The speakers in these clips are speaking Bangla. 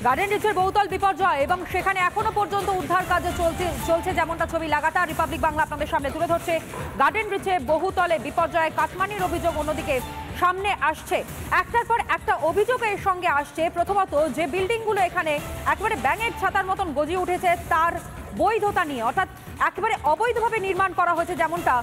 গার্ডেন রিচের বহুতল বিপর্যয় এবং সেখানে এখনো পর্যন্ত উদ্ধার কাজ চলছে যেমনটা ছবি লাগাতার রিপাবলিক বাংলা আপনাদের সামনে তুলে ধরছে। গার্ডেন রিচে বহুতলে বিপর্যয়, কাটমানির অভিযোগ অন্যদিকে সামনে আসছে, একটার পর একটা অভিযোগের সঙ্গে আসছে। প্রথমত যে বিল্ডিংগুলো এখানে একেবারে ব্যাঙের ছাতার মতন গজিয়ে উঠেছে তার বৈধতা নিয়ে, অর্থাৎ একেবারে অবৈধভাবে নির্মাণ করা হয়েছে যেমনটা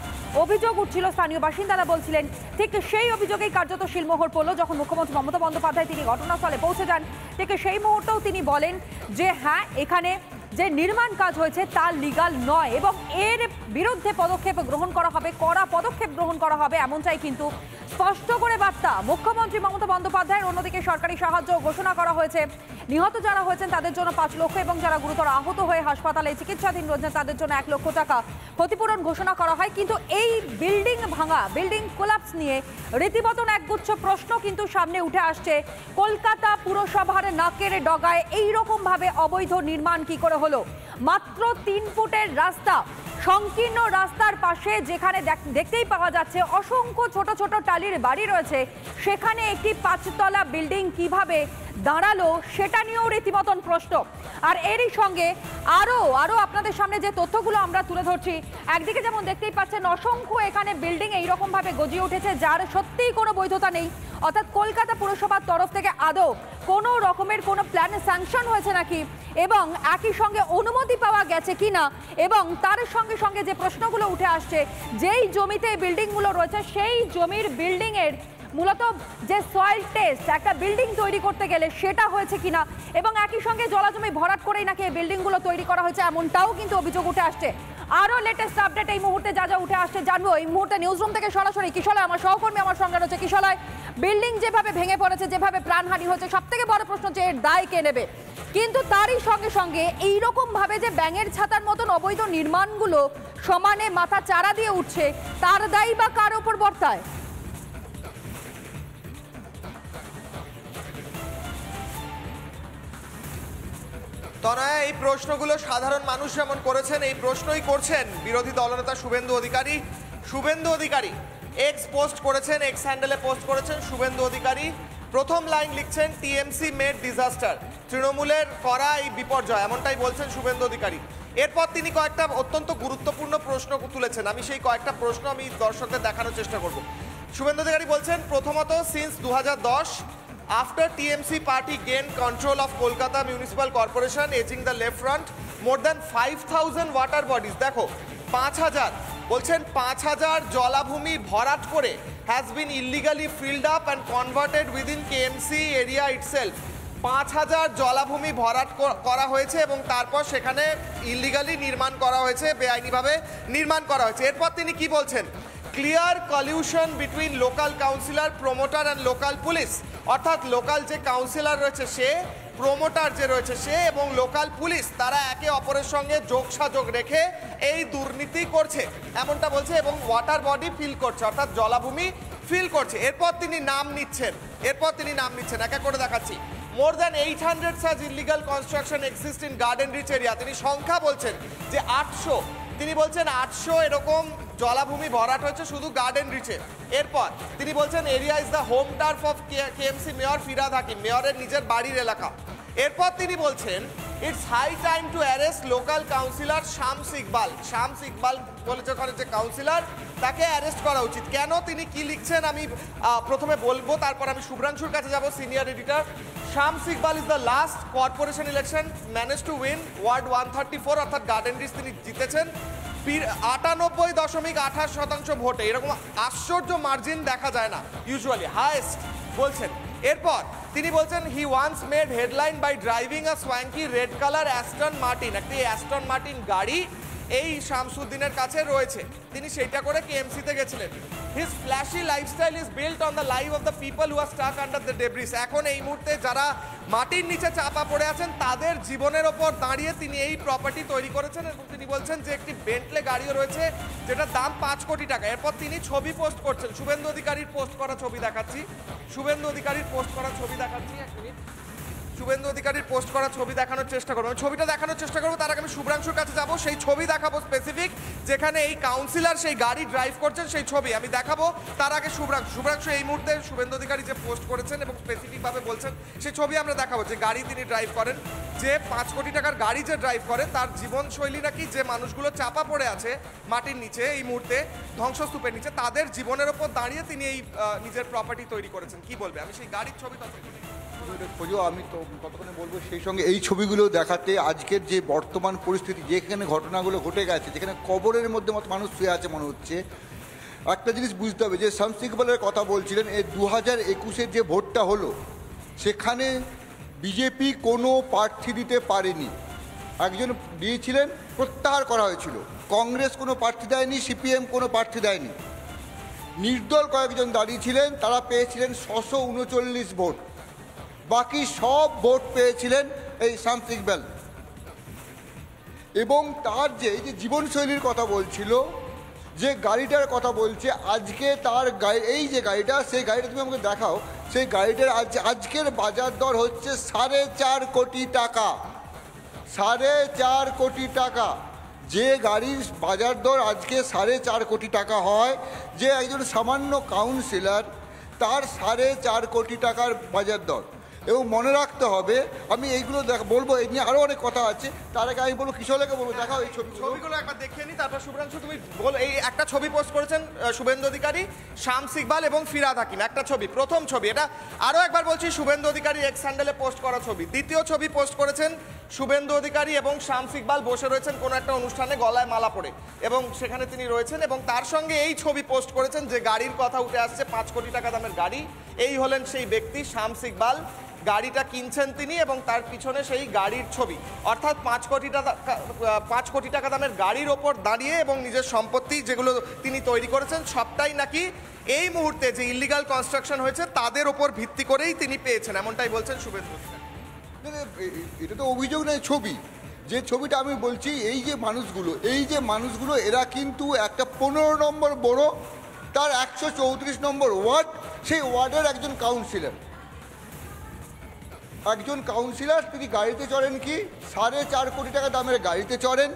অভিযোগ উঠছিল, স্থানীয় বাসিন্দারা বলছিলেন। ঠিক সেই অভিযোগেই কার্যত শিলমোহর পড়ল যখন মুখ্যমন্ত্রী মমতা বন্দ্যোপাধ্যায় তিনি ঘটনাস্থলে পৌঁছে যান। ঠিক সেই মুহূর্তেও তিনি বলেন যে হ্যাঁ, এখানে যে নির্মাণ কাজ হয়েছে তা লিগাল নয় এবং এর বিরুদ্ধে পদক্ষেপ গ্রহণ করা হবে, কড়া পদক্ষেপ গ্রহণ করা হবে, এমনটাই কিন্তু স্পষ্ট করে বার্তা মুখ্যমন্ত্রী মমতা বন্দ্যোপাধ্যায়ের। অন্যদিকে সরকারি সাহায্য ঘোষণা করা হয়েছে, নিহত যারা হয়েছেন তাদের জন্য 5 লক্ষ এবং যারা গুরুতর আহত হয়ে হাসপাতালে চিকিৎসাধীন রয়েছেন তাদের জন্য 1 লক্ষ টাকা ক্ষতিপূরণ ঘোষণা করা হয়। কিন্তু এই বিল্ডিং ভাঙা, বিল্ডিং কোলাপস নিয়ে রীতিমতন একগুচ্ছ প্রশ্ন কিন্তু সামনে উঠে আসছে। কলকাতা পুরসভার নাকের ডগায় এইরকম ভাবে অবৈধ নির্মাণ কি করে হলো? মাত্র 3 ফুটের রাস্তা, সংকীর্ণ রাস্তার পাশে যেখানে দেখতেই পাওয়া যাচ্ছে অসংখ্য ছোট ছোট টালির বাড়ি রয়েছে, সেখানে একটি 5 তলা বিল্ডিং কিভাবে দাঁড়ালো সেটা নিয়েও রীতিমতন প্রশ্ন। আর এরই সঙ্গে আরো আপনাদের সামনে যে তথ্যগুলো আমরা তুলে ধরছি, একদিকে যেমন দেখতেই পাচ্ছেন অসংখ্য এখানে বিল্ডিং এইরকম ভাবে গজিয়ে উঠেছে যার সত্যিই কোনো বৈধতা নেই, অর্থাৎ কলকাতা পুরসভার তরফ থেকে আদৌ কোনো রকমের কোনো প্ল্যান স্যাংশন হয়েছে নাকি এবং একই সঙ্গে অনুমতি পাওয়া গেছে কিনা, এবং তার সঙ্গে সঙ্গে যে প্রশ্নগুলো উঠে আসছে যেই জমিতে বিল্ডিংগুলো রয়েছে সেই জমির বিল্ডিংয়ের মূলত যে সয়েল টেস্ট একটা বিল্ডিং তৈরি করতে গেলে সেটা হয়েছে কিনা, এবং একই সঙ্গে জলাজমি ভরাট করেই নাকি এই বিল্ডিংগুলো তৈরি করা হয়েছে এমনটাও কিন্তু অভিযোগ উঠে আসছে। আরও লেটেস্ট আপডেট এই মুহূর্তে যা যা উঠে আসছে জানবো এই মুহূর্তে নিউজরুম থেকে সরাসরি কিশলয় আমার সহকর্মী আমার সঙ্গে রয়েছে। কিশলয়, বিল্ডিং যেভাবে ভেঙে পড়েছে, যেভাবে প্রাণহানি হয়েছে, সব থেকে বড় প্রশ্ন যে এর দায় কে নেবে? কিন্তু তারই সঙ্গে সঙ্গে এইরকম ভাবে যে ব্যাঙের ছাতার মতন অবৈধ নির্মাণগুলো সমানে মাথা চারা দিয়ে উঠছে, তার দায়ী বা কার ওপর বর্তায়? তনয়া, এই প্রশ্নগুলো সাধারণ মানুষ যেমন করেছেন এই প্রশ্নই করছেন বিরোধী দলনেতা শুভেন্দু অধিকারী। শুভেন্দু অধিকারী এক্স পোস্ট করেছেন, এক্স হ্যান্ডেলে পোস্ট করেছেন শুভেন্দু অধিকারী। প্রথম লাইন লিখছেন টিএমসি মেড ডিজাস্টার, তৃণমূলের করা এই বিপর্যয়, এমনটাই বলছেন শুভেন্দু অধিকারী। এরপর তিনি কয়েকটা অত্যন্ত গুরুত্বপূর্ণ প্রশ্ন তুলেছেন, আমি সেই কয়েকটা প্রশ্ন আমি দর্শকদের দেখানোর চেষ্টা করব। শুভেন্দু অধিকারী বলছেন প্রথমত, since 2010 after TMC party gained control of Kolkata Municipal Corporation, edging the left front, more than 5,000 water bodies, দেখো 5,000 বলছেন 5,000 জলাভূমি ভরাট করে has been illegally filled up and converted within KMC area itself। 5,000 জলাভূমি ভরাট করা হয়েছে এবং তারপর সেখানে ইলিগালি নির্মাণ করা হয়েছে, বেআইনিভাবে নির্মাণ করা হয়েছে। এরপর তিনি কি বলছেন? Clear collision between local councillor, promoter and local police, অর্থাৎ লোকাল যে কাউন্সিলর রয়েছে সে, প্রমোটার যে রয়েছে সে এবং লোকাল পুলিশ তারা একে অপরের সঙ্গে যোগসাযোগ রেখে এই দুর্নীতি করছে এমনটা বলছে এবং ওয়াটার বডি ফিল করছে, অর্থাৎ জলাভূমি ফিল করছে। এরপর তিনি নাম নিচ্ছেন এক এক করে দেখাচ্ছি। More than 800 such illegal construction exist in Garden Reach area। তিনি সংখ্যা বলছেন যে 800, তিনি বলছেন 800 এরকম জলাভূমি ভরাট হয়েছে শুধু গার্ডেন রিচে। এরপর তিনি বলছেন area is the home turf of KMC mayor Firhad Hakim, মেয়রের নিজের বাড়ির এলাকা। এরপর তিনি বলছেন it's high time to arrest local councillor Shams Iqbal. Shams Iqbal বলেছে ওখানে যে কাউন্সিলর, তাকে অ্যারেস্ট করা উচিত। কেন, তিনি কি লিখছেন আমি প্রথমে বলবো, তারপর আমি শুভ্রাংশুর কাছে যাব, senior editor. Shams Iqbal is the last corporation election manage to win ward 134, অর্থাৎ গার্ডেন রিচ তিনি জিতেছেন 98.28% ভোটে। এরকম আশ্চর্য মার্জিন দেখা যায় না ইউজুয়ালি, হাইয়েস্ট বলছেন। এরপর তিনি বলছেন he once made headline by driving a swanky red colour Aston Martin. একটি অ্যাস্টন মার্টিন গাড়ি এই শামসুদ্দিনের কাছে রয়েছে, তিনি সেইটা করে কেএমসিতে গেছিলেন। His flashy lifestyle is built on the life of the people who are stuck under the debris. এখন এই মুহূর্তে যারা মাটির নিচে চাপা পড়ে আছেন তাদের জীবনের ওপর দাঁড়িয়ে তিনি এই প্রপার্টি তৈরি করেছেন এবং তিনি বলছেন যে একটি বেন্টলে গাড়িও রয়েছে যেটার দাম 5 কোটি টাকা। এরপর তিনি ছবি পোস্ট করছেন, শুভেন্দু অধিকারীর পোস্ট করা ছবি দেখাচ্ছি, এক মিনিট। শুভেন্দু অধিকারীর পোস্ট করা ছবি দেখানোর চেষ্টা করবো, ছবিটা দেখানোর চেষ্টা করবো। তার আগে আমি শুভ্রাংশুর কাছে যাবো, সেই ছবি দেখাবো স্পেসিফিক, যেখানে এই কাউন্সিলর সেই গাড়ি ড্রাইভ করছেন, সেই ছবি আমি দেখাবো। তার আগে শুভ্রাংশু এই মুহূর্তে শুভেন্দু অধিকারী যে পোস্ট করেছেন এবং স্পেসিফিক ভাবে বলছেন, সেই ছবি আমরা দেখাবো। যে গাড়ি তিনি ড্রাইভ করেন, যে 5 কোটি টাকার গাড়ি যে ড্রাইভ করে, তার জীবনশৈলী নাকি যে মানুষগুলো চাপা পড়ে আছে মাটির নিচে, এই মুহূর্তে ধ্বংসস্তূপের নিচে, তাদের জীবনের ওপর দাঁড়িয়ে তিনি এই নিজের প্রপার্টি তৈরি করেছেন। কি বলবে? আমি সেই গাড়ির ছবি খোঁজো, আমি তো কতক্ষণে বলবো। সেই সঙ্গে এই ছবিগুলো দেখাতে আজকের যে বর্তমান পরিস্থিতি, যেখানে ঘটনাগুলো ঘটে গেছে, যেখানে কবরের মধ্যে মতো মানুষ শুয়ে আছে মনে হচ্ছে, একটা জিনিস বুঝতে হবে যে শামস ইকবালের কথা বলছিলেন, এই 2021-এর যে ভোটটা হলো সেখানে বিজেপি কোনো প্রার্থী দিতে পারেনি। একজন দিয়েছিলেন, প্রত্যাহার করা হয়েছিল। কংগ্রেস কোনো প্রার্থী দেয়নি, সিপিএম কোনো প্রার্থী দেয়নি। নির্দল কয়েকজন দাঁড়িয়েছিলেন, তারা পেয়েছিলেন 639 ভোট। বাকি সব ভোট পেয়েছিলেন এই শামস ইকবাল। এবং তার যে এই যে জীবনশৈলীর কথা বলছিল, যে গাড়িটার কথা বলছে, আজকে তার গাড়ি, এই যে গাড়িটা, সেই গাড়িটা তুমি আমাকে দেখাও। সেই গাড়িটার আজকের বাজার দর হচ্ছে 4.5 কোটি টাকা। 4.5 কোটি টাকা। যে গাড়ির বাজার দর আজকে 4.5 কোটি টাকা হয়, যে একজন সামান্য কাউন্সিলর, তার 4.5 কোটি টাকার বাজার দর। এবং মনে রাখতে হবে, আমি এইগুলো বলবো, এই নিয়ে আরও অনেক কথা আছে। তার আগে আমি বলবো কিশোরকে বলবো, দেখাও এই ছবিগুলো একবার দেখিয়ে নিই, তারপর শুভ্রাংশু তুমি বল। এই একটা ছবি পোস্ট করেছেন শুভেন্দু অধিকারী, শামস ইকবাল এবং ফিরহাদ হাকিম, একটা ছবি, প্রথম ছবি। এটা আরও একবার বলছি, শুভেন্দু অধিকারী এক্স হ্যান্ডেলে পোস্ট করা ছবি। দ্বিতীয় ছবি পোস্ট করেছেন শুভেন্দু অধিকারী এবং শামস ইকবাল বসে রয়েছেন কোনো একটা অনুষ্ঠানে, গলায় মালা পরে, এবং সেখানে তিনি রয়েছেন। এবং তার সঙ্গে এই ছবি পোস্ট করেছেন, যে গাড়ির কথা উঠে আসছে, 5 কোটি টাকা দামের গাড়ি। এই হলেন সেই ব্যক্তি, শামস ইকবাল। গাড়িটা কিনছেন তিনি এবং তার পিছনে সেই গাড়ির ছবি। অর্থাৎ 5 কোটি টাকা দামের গাড়ির ওপর দাঁড়িয়ে এবং নিজের সম্পত্তি যেগুলো তিনি তৈরি করেছেন, সবটাই নাকি এই মুহূর্তে যে ইলিগাল কনস্ট্রাকশন হয়েছে তাদের ওপর ভিত্তি করেই তিনি পেয়েছেন, এমনটাই বলছেন শুভেন্দু। এটা তো অভিযোগ নয়, ছবি। যে ছবিটা আমি বলছি, এই যে মানুষগুলো এরা কিন্তু একটা 15 নম্বর বড়, তার 134 নম্বর ওয়ার্ড, সেই ওয়ার্ডের একজন কাউন্সিলর। তিনি গাড়িতে চড়েন কি 4.5 কোটি টাকা দামের গাড়িতে চড়েন।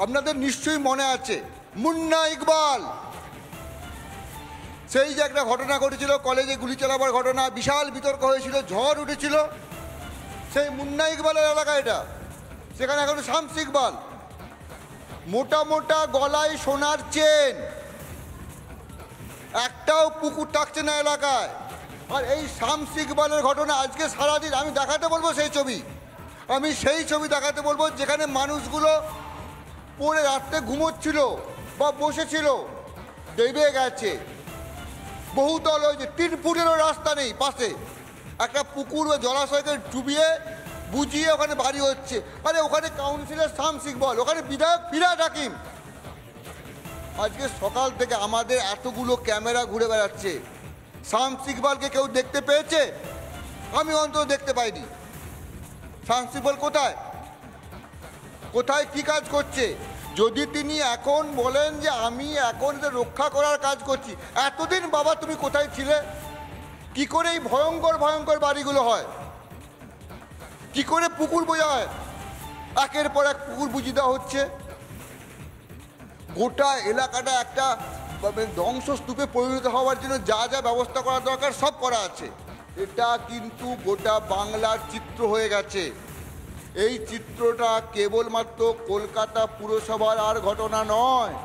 আপনাদের নিশ্চয়ই মনে আছে মুন্না ইকবাল, সেই যে একটা ঘটনা ঘটেছিল, কলেজে গুলি চালাবার ঘটনা, বিশাল বিতর্ক হয়েছিল, ঝড় উঠেছিল, সেই মুন্না ইকবালের এলাকা এটা। সেখানে এখন শামস ইকবাল, মোটা মোটা গলায় সোনার চেন, একটাও পুকুর থাকছে না এলাকায়। আর এই শামস ইকবালের ঘটনা আজকে সারাদিন আমি দেখাতে বলবো সেই ছবি দেখাতে বলবো, যেখানে মানুষগুলো পড়ে রাত্রে ঘুমোচ্ছিল বা বসেছিল, ডেবে গেছে। বহুতল হয়েছে, 3 ফুটেরও রাস্তা নেই, পাশে একটা পুকুর ও জলাশয়কে ডুবিয়ে বুঝিয়ে ওখানে বাড়ি হচ্ছে। আরে ওখানে কাউন্সিলর শামস ইকবাল, ওখানে বিধায়ক ফিরহাদ হাকিম। আজকে সকাল থেকে আমাদের এতগুলো ক্যামেরা ঘুরে বেড়াচ্ছে, শামস ইকবালকে কেউ দেখতে পেয়েছে? আমি অন্তত দেখতে পাইনি। শামস ইকবাল কোথায় কি কাজ করছে? যদি তিনি এখন বলেন যে আমি এখন রক্ষা করার কাজ করছি, এতদিন বাবা তুমি কোথায় ছিলে? কি করে এই ভয়ঙ্কর বাড়িগুলো হয়? কি করে পুকুর বোঝা হয়? একের পর এক পুকুর বুঝিয়ে দেওয়া হচ্ছে। গোটা এলাকাটা একটা ধ্বংসস্তূপে পরিণত হওয়ার জন্য যা যা ব্যবস্থা করা দরকার সব করা আছে। এটা কিন্তু গোটা বাংলার চিত্র হয়ে গেছে। এই চিত্রটা কেবলমাত্র কলকাতা পুরসভার আর ঘটনা নয়,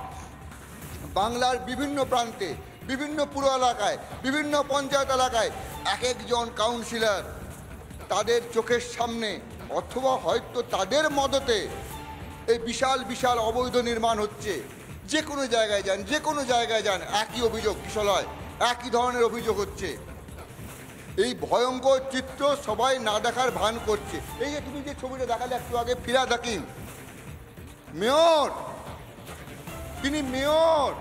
বাংলার বিভিন্ন প্রান্তে, বিভিন্ন পুর এলাকায়, বিভিন্ন পঞ্চায়েত এলাকায় এক একজন কাউন্সিলর, তাদের চোখের সামনে অথবা হয়তো তাদের মদতে এই বিশাল অবৈধ নির্মাণ হচ্ছে। যে কোনো জায়গায় যান একই অভিযোগ, কিশোরয় একই ধরনের অভিযোগ হচ্ছে। এই ভয়ঙ্কর চিত্র সবাই না দেখার ভান করছে। এই যে তুমি যে ছবিটা দেখালে একটু আগে, ফিরহাদ হাকিম মেয়র, তিনি মেয়র।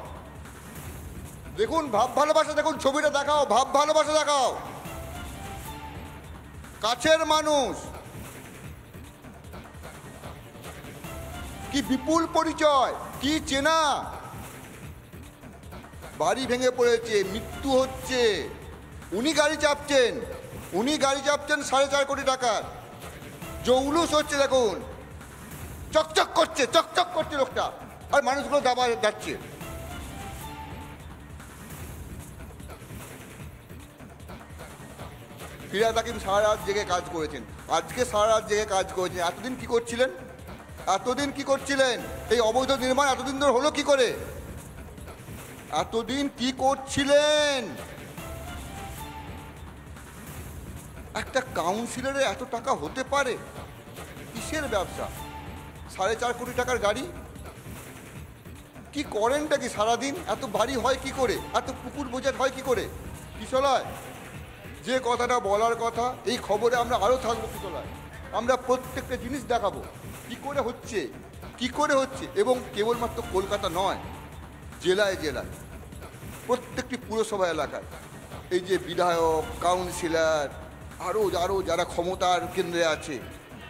দেখুন ভাব ভালোবাসা, দেখুন ছবিটা দেখাও, ভাব ভালোবাসা দেখাও। কাছের মানুষ, কি বিপুল পরিচয়, কি চেনা। বাড়ি ভেঙে পড়েছে, মৃত্যু হচ্ছে, উনি গাড়ি চাপছেন, উনি গাড়ি চাপছেন 4.5 কোটি টাকার, জৌলুস হচ্ছে দেখুন, চকচক করছে লোকটা, আর মানুষগুলো দাবা যাচ্ছে। ফিরহাদ হাকিম সারা রাত জেগে কাজ করেছেন, আজকে সারা রাত জেগে কাজ করেছেন। এতদিন কি করছিলেন? এই অবৈধ নির্মাণ এতদিন ধরে হলো কি করে? এতদিন কি করছিলেন? একটা কাউন্সিলরের এত টাকা হতে পারে? কিসের ব্যবসা? 4.5 কোটি টাকার গাড়ি, কি করেনটা কি সারাদিন? এত ভারী হয় কি করে? এত পুকুর বোঝার হয় কি করে? কিশলয়, যে কথাটা বলার কথা, এই খবরে আমরা আরও থাকবো কিশলয়, আমরা প্রত্যেকটা জিনিস দেখাবো কি করে হচ্ছে, এবং কেবলমাত্র কলকাতা নয়, জেলায় প্রত্যেকটি পুরসভা এলাকায় এই যে বিধায়ক, কাউন্সিলর, আরও যারা ক্ষমতার কেন্দ্রে আছে,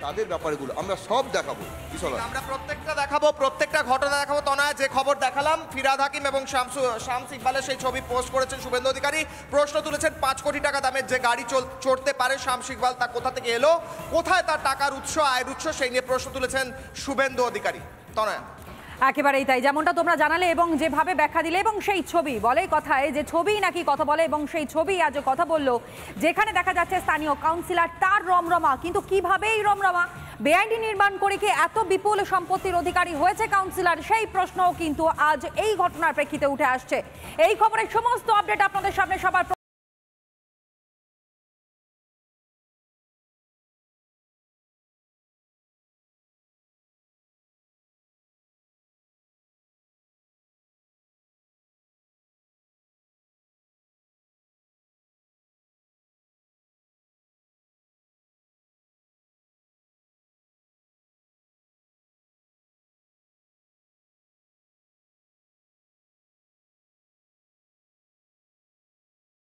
তাদের ব্যাপারগুলো আমরা সব দেখাবো কিশলয়। আমরা প্রত্যেকটা ঘটনা দেখাবো। তনয়া, যে খবর দেখালাম, ফিরহাদ হাকিম এবং শামস ইকবালের সেই ছবি পোস্ট করেছেন শুভেন্দু অধিকারী, প্রশ্ন তুলেছেন 5 কোটি টাকা দামের যে গাড়ি চড়তে পারে শামস ইকবাল, তা কোথা থেকে এলো, কোথায় তার টাকার উৎস, আয়ের উৎস, সেই নিয়ে প্রশ্ন তুলেছেন শুভেন্দু অধিকারী। তনয়া, একেবারেই তাই, যেমনটা তোমরা জানালে এবং যেভাবে ব্যাখ্যা দিলে, এবং সেই ছবি বলে কথায় যে ছবি নাকি কথা বলে, এবং সেই ছবি আজ কথা বললো, যেখানে দেখা যাচ্ছে স্থানীয় কাউন্সিলর তার রমরমা, কিন্তু কিভাবে এই রমরমা? বেআইনি নির্মাণ করে কি এত বিপুল সম্পত্তির অধিকারী হয়েছে কাউন্সিলর? সেই প্রশ্নও কিন্তু আজ এই ঘটনার প্রেক্ষিতে উঠে আসছে। এই খবরের সমস্ত আপডেট আপনাদের সামনে সবার